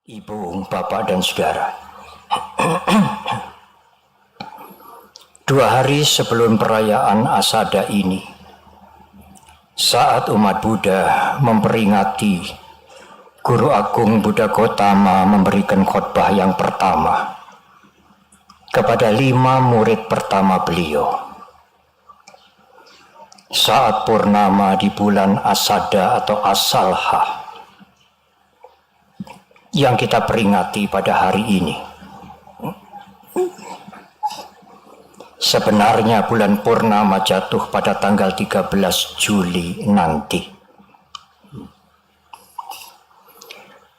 Ibu, bapak, dan saudara. 2 hari sebelum perayaan Asada ini, saat umat Buddha memperingati Guru Agung Buddha Gautama memberikan khotbah yang pertama kepada 5 murid pertama beliau. Saat purnama di bulan Asada atau Asalha yang kita peringati pada hari ini. Sebenarnya bulan purnama jatuh pada tanggal 13 Juli nanti.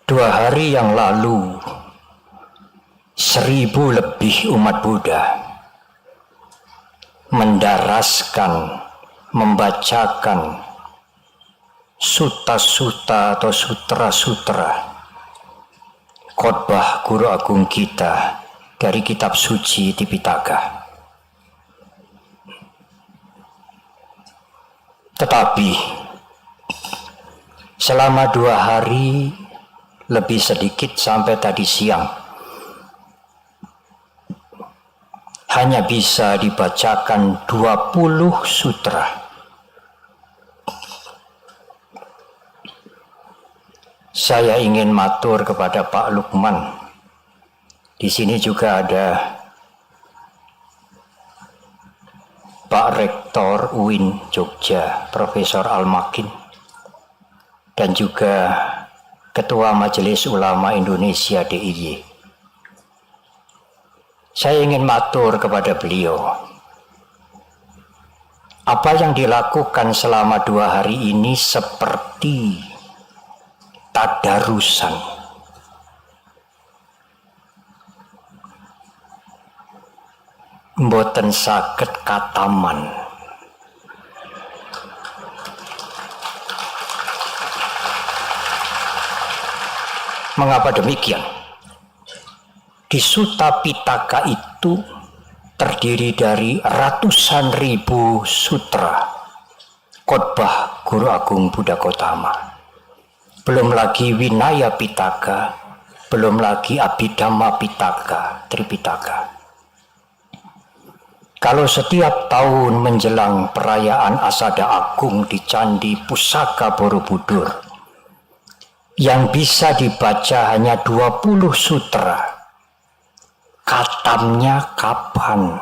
2 hari yang lalu, 1000 lebih umat Buddha mendaraskan, membacakan sutta-sutta atau sutra-sutra khotbah Guru Agung kita dari kitab suci Tipitaka. Tetapi selama 2 hari lebih sedikit sampai tadi siang hanya bisa dibacakan 20 sutra. Saya ingin matur kepada Pak Lukman. Di sini juga ada Pak Rektor UIN Jogja, Profesor Al-Makin, dan juga Ketua Majelis Ulama Indonesia DIY. Saya ingin matur kepada beliau. Apa yang dilakukan selama 2 hari ini seperti tadarusan. Mboten saged kataman. Mengapa demikian? Di Sutta Pitaka itu terdiri dari ratusan ribu sutra khotbah Guru Agung Buddha Gautama. Belum lagi Winaya Pitaka, belum lagi Abhidhamma Pitaka, Tripitaka. Kalau setiap tahun menjelang perayaan Asada Agung di Candi Pusaka Borobudur, yang bisa dibaca hanya 20 sutra, katamnya kapan?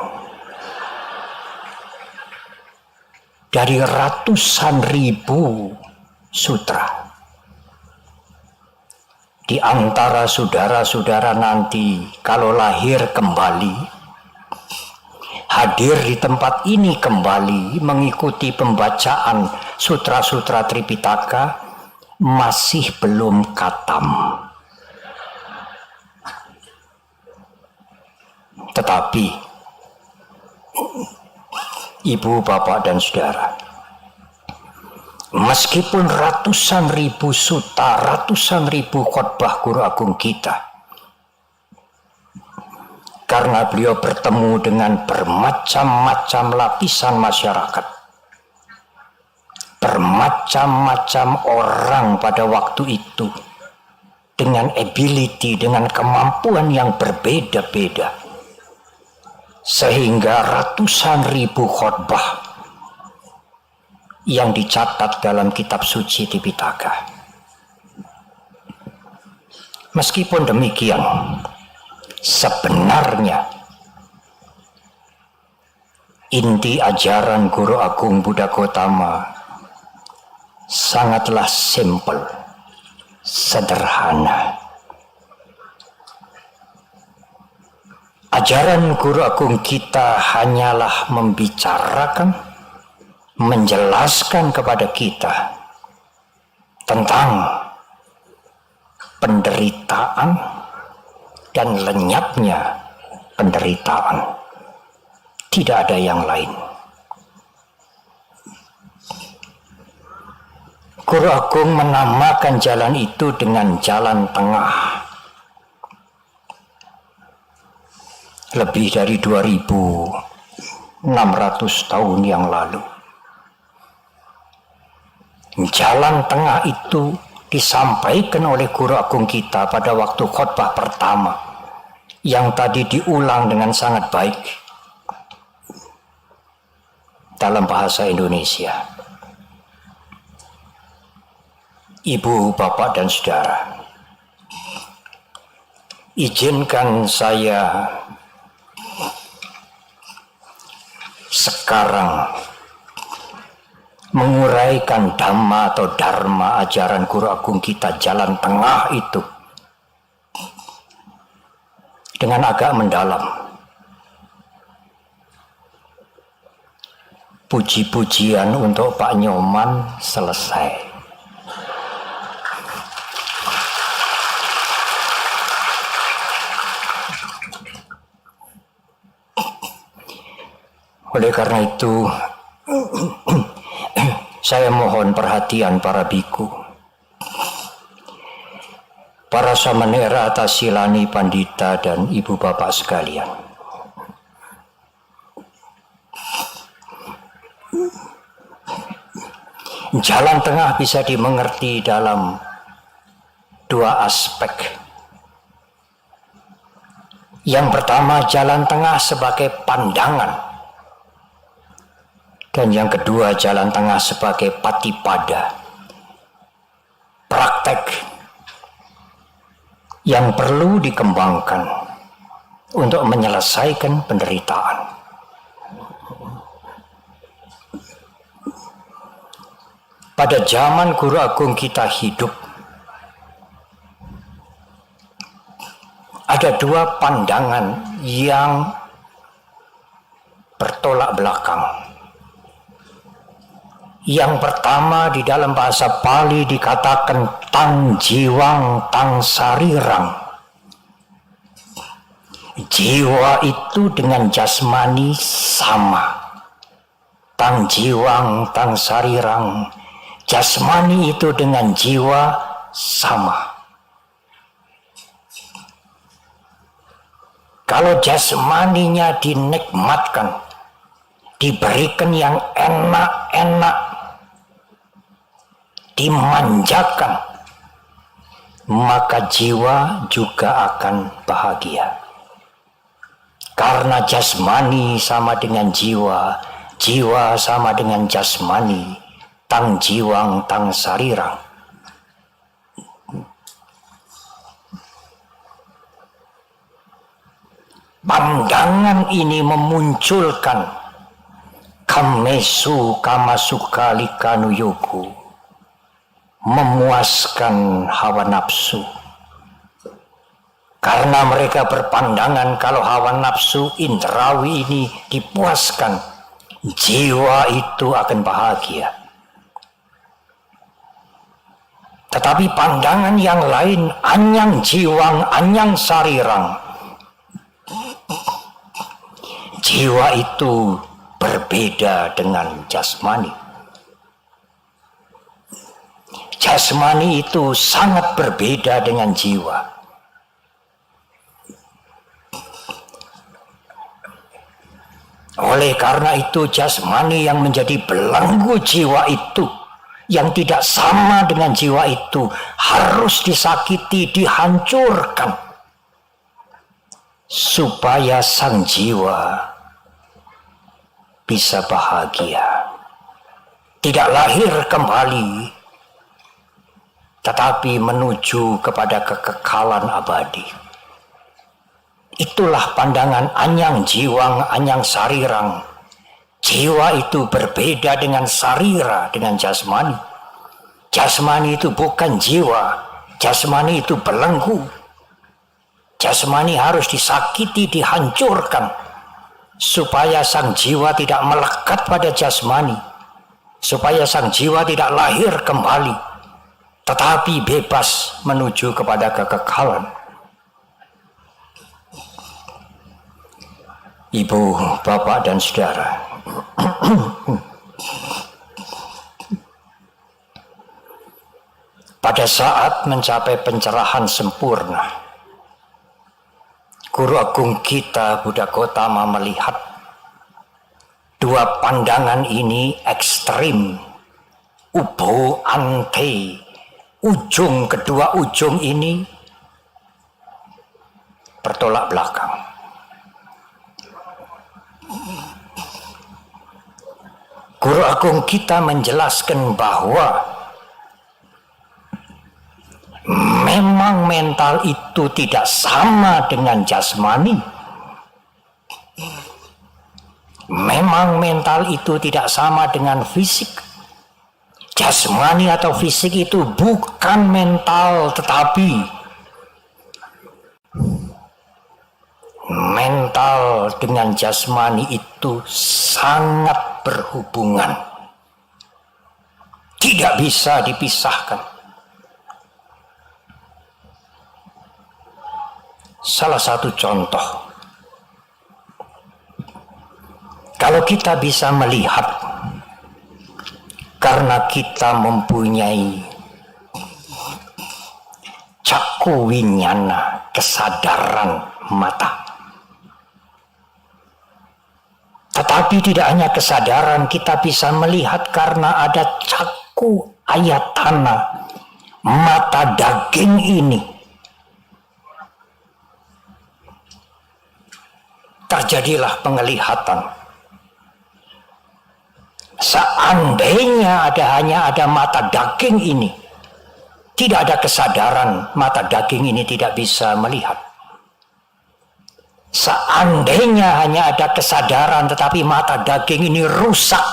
Dari ratusan ribu sutra. Di antara saudara-saudara nanti kalau lahir kembali, hadir di tempat ini kembali mengikuti pembacaan sutra-sutra Tripitaka, masih belum katam. Tetapi ibu, bapak, dan saudara, meskipun ratusan ribu sutta, ratusan ribu khotbah Guru Agung kita, karena beliau bertemu dengan bermacam-macam lapisan masyarakat, bermacam-macam orang pada waktu itu, dengan ability, dengan kemampuan yang berbeda-beda, sehingga ratusan ribu khotbah yang dicatat dalam kitab suci Tipitaka. Meskipun demikian, sebenarnya inti ajaran Guru Agung Buddha Gautama sangatlah simpel, sederhana. Ajaran Guru Agung kita hanyalah membicarakan, menjelaskan kepada kita tentang penderitaan dan lenyapnya penderitaan. Tidak ada yang lain. Guru Agung menamakan jalan itu dengan jalan tengah. Lebih dari 2600 tahun yang lalu. Jalan tengah itu disampaikan oleh guru agung kita pada waktu khotbah pertama yang tadi diulang dengan sangat baik dalam bahasa Indonesia. Ibu, bapak, dan saudara, izinkan saya sekarang menguraikan dhamma atau dharma ajaran guru agung kita jalan tengah itu dengan agak mendalam. Puji-pujian untuk Pak Nyoman selesai. Oleh karena itu, saya mohon perhatian para biku, para samanera, tasilani, pandita, dan ibu bapak sekalian. Jalan tengah bisa dimengerti dalam dua aspek. Yang pertama, jalan tengah sebagai pandangan. Dan yang kedua, jalan tengah sebagai patipada, praktek yang perlu dikembangkan untuk menyelesaikan penderitaan. Pada zaman guru agung kita hidup, ada dua pandangan yang bertolak belakang. Yang pertama, di dalam bahasa Pali dikatakan tang jiwang tang sarirang. Jiwa itu dengan jasmani sama. Tang jiwang tang sarirang. Jasmani itu dengan jiwa sama. Kalau jasmaninya dinikmatkan, diberikan yang enak-enak, dimanjakan, maka jiwa juga akan bahagia. Karena jasmani sama dengan jiwa, jiwa sama dengan jasmani, tang jiwang tang sarirang. Pandangan ini memunculkan kamesu kamasuka likanu yogu, memuaskan hawa nafsu. Karena mereka berpandangan kalau hawa nafsu indrawi ini dipuaskan, jiwa itu akan bahagia. Tetapi pandangan yang lain, anyang jiwang anyang sarirang, jiwa itu berbeda dengan jasmani. Jasmani itu sangat berbeda dengan jiwa. Oleh karena itu, jasmani yang menjadi belenggu jiwa itu, yang tidak sama dengan jiwa itu, harus disakiti, dihancurkan, supaya sang jiwa bisa bahagia. Tidak lahir kembali, tetapi menuju kepada kekekalan abadi. Itulah pandangan anyang jiwang anyang sarirang. Jiwa itu berbeda dengan sarira, dengan jasmani. Jasmani itu bukan jiwa, jasmani itu belenggu. Jasmani harus disakiti, dihancurkan, supaya sang jiwa tidak melekat pada jasmani, supaya sang jiwa tidak lahir kembali, tetapi bebas menuju kepada kekekalan. Ibu, bapak, dan saudara, pada saat mencapai pencerahan sempurna, Guru Agung kita Buddha Gotama melihat dua pandangan ini ekstrim, ubo ante, kedua ujung ini bertolak belakang. Guru agung kita menjelaskan bahwa memang mental itu tidak sama dengan jasmani. Memang mental itu tidak sama dengan fisik. Jasmani atau fisik itu bukan mental, tetapi mental dengan jasmani itu sangat berhubungan. Tidak bisa dipisahkan. Salah satu contoh, kalau kita bisa melihat, karena kita mempunyai caku winyana, kesadaran mata. Tetapi tidak hanya kesadaran, kita bisa melihat karena ada caku ayatana, mata daging ini. Terjadilah penglihatan. Seandainya hanya ada mata daging ini, tidak ada kesadaran, mata daging ini tidak bisa melihat. Seandainya hanya ada kesadaran tetapi mata daging ini rusak,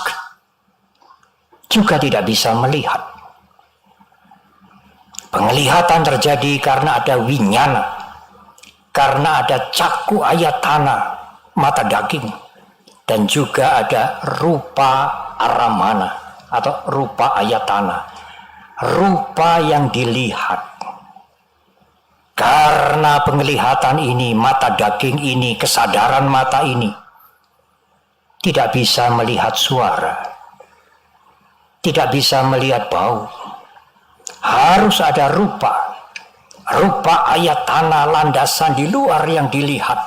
juga tidak bisa melihat. Penglihatan terjadi karena ada winyana, karena ada caku ayatana, mata daging, dan juga ada rupa aramana atau rupa ayatana, rupa yang dilihat. Karena penglihatan ini, mata daging ini, kesadaran mata ini tidak bisa melihat suara, tidak bisa melihat bau. Harus ada rupa ayatana, landasan di luar yang dilihat.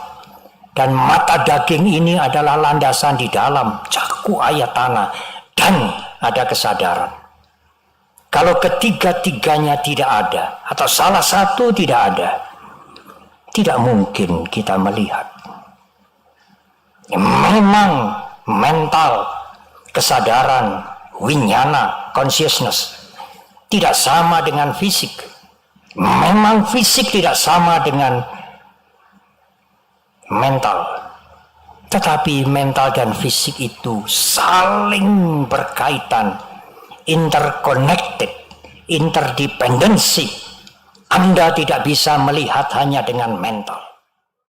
Dan mata daging ini adalah landasan di dalam caku ayatana, dan ada kesadaran. Kalau ketiga-tiganya tidak ada, atau salah satu tidak ada, tidak mungkin kita melihat. Memang mental, kesadaran, winyana, consciousness tidak sama dengan fisik. Memang fisik tidak sama dengan mental. Tetapi mental dan fisik itu saling berkaitan, interconnected, interdependency. Anda tidak bisa melihat hanya dengan mental.